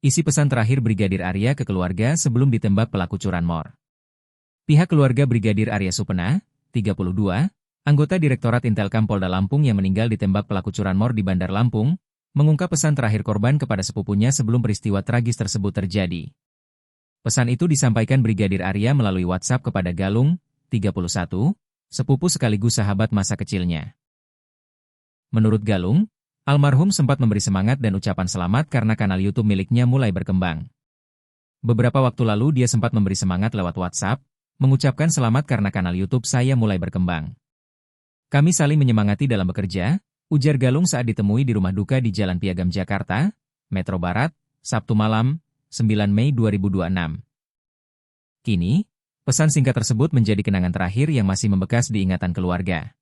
Isi pesan terakhir Brigadir Arya ke keluarga sebelum ditembak pelaku curanmor. Pihak keluarga Brigadir Arya Supena, 32, anggota Direktorat Intelkam Polda Lampung yang meninggal ditembak pelaku curanmor di Bandar Lampung, mengungkap pesan terakhir korban kepada sepupunya sebelum peristiwa tragis tersebut terjadi. Pesan itu disampaikan Brigadir Arya melalui WhatsApp kepada Galung, 31, sepupu sekaligus sahabat masa kecilnya. Menurut Galung, almarhum sempat memberi semangat dan ucapan selamat karena kanal YouTube miliknya mulai berkembang. Beberapa waktu lalu dia sempat memberi semangat lewat WhatsApp, mengucapkan selamat karena kanal YouTube saya mulai berkembang. Kami saling menyemangati dalam bekerja, ujar Galung saat ditemui di rumah duka di Jalan Piagam Jakarta, Metro Barat, Sabtu malam, 9 Mei 2026. Kini, pesan singkat tersebut menjadi kenangan terakhir yang masih membekas di ingatan keluarga.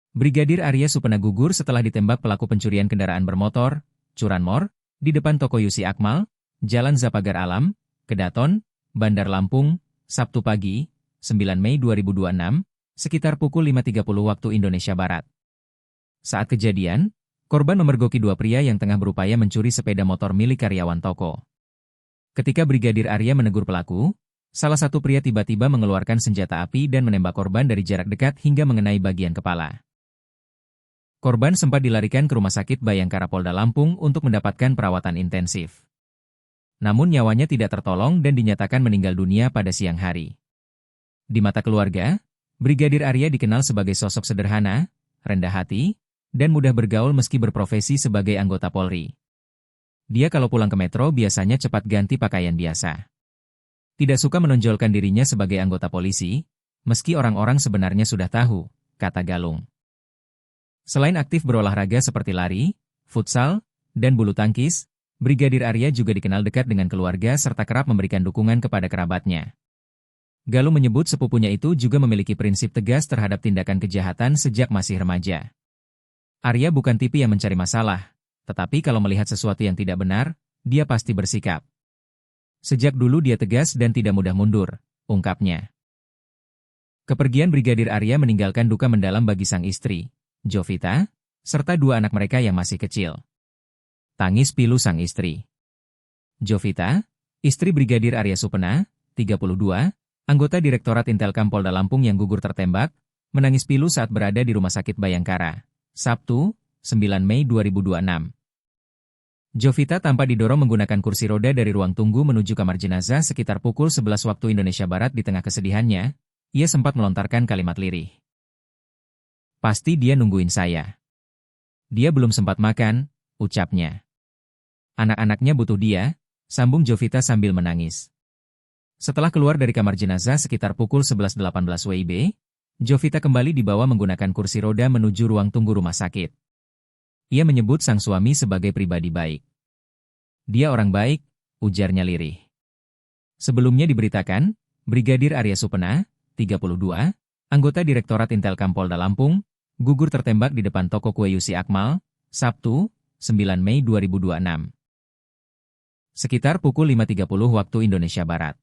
Brigadir Arya Supena gugur setelah ditembak pelaku pencurian kendaraan bermotor, curanmor, di depan toko Yusi Akmal, Jalan Zapagar Alam, Kedaton, Bandar Lampung, Sabtu pagi, 9 Mei 2026, sekitar pukul 5.30 waktu Indonesia Barat. Saat kejadian, korban memergoki dua pria yang tengah berupaya mencuri sepeda motor milik karyawan toko. Ketika Brigadir Arya menegur pelaku, salah satu pria tiba-tiba mengeluarkan senjata api dan menembak korban dari jarak dekat hingga mengenai bagian kepala. Korban sempat dilarikan ke Rumah Sakit Bayangkara Polda Lampung untuk mendapatkan perawatan intensif. Namun nyawanya tidak tertolong dan dinyatakan meninggal dunia pada siang hari. Di mata keluarga, Brigadir Arya dikenal sebagai sosok sederhana, rendah hati, dan mudah bergaul meski berprofesi sebagai anggota Polri. Dia kalau pulang ke Metro biasanya cepat ganti pakaian biasa. Tidak suka menonjolkan dirinya sebagai anggota polisi, meski orang-orang sebenarnya sudah tahu, kata Galung. Selain aktif berolahraga seperti lari, futsal, dan bulu tangkis, Brigadir Arya juga dikenal dekat dengan keluarga serta kerap memberikan dukungan kepada kerabatnya. Galung menyebut sepupunya itu juga memiliki prinsip tegas terhadap tindakan kejahatan sejak masih remaja. Arya bukan tipe yang mencari masalah, tetapi kalau melihat sesuatu yang tidak benar, dia pasti bersikap. Sejak dulu dia tegas dan tidak mudah mundur, ungkapnya. Kepergian Brigadir Arya meninggalkan duka mendalam bagi sang istri, Jovita, serta dua anak mereka yang masih kecil. Tangis pilu sang istri. Jovita, istri Brigadir Arya Supena, 32, anggota Direktorat Intelkam Polda Lampung yang gugur tertembak, menangis pilu saat berada di Rumah Sakit Bayangkara, Sabtu, 9 Mei 2026. Jovita tampak didorong menggunakan kursi roda dari ruang tunggu menuju kamar jenazah sekitar pukul 11 waktu Indonesia Barat. Di tengah kesedihannya, ia sempat melontarkan kalimat lirih. Pasti dia nungguin saya. Dia belum sempat makan, ucapnya. Anak-anaknya butuh dia, sambung Jovita sambil menangis. Setelah keluar dari kamar jenazah sekitar pukul 11.18 WIB, Jovita kembali dibawa menggunakan kursi roda menuju ruang tunggu rumah sakit. Ia menyebut sang suami sebagai pribadi baik. Dia orang baik, ujarnya lirih. Sebelumnya diberitakan, Brigadir Arya Supena, 32, anggota Direktorat Intelkam Polda Lampung, gugur tertembak di depan toko kue Yusi Akmal, Sabtu, 9 Mei 2026. Sekitar pukul 5.30 waktu Indonesia Barat.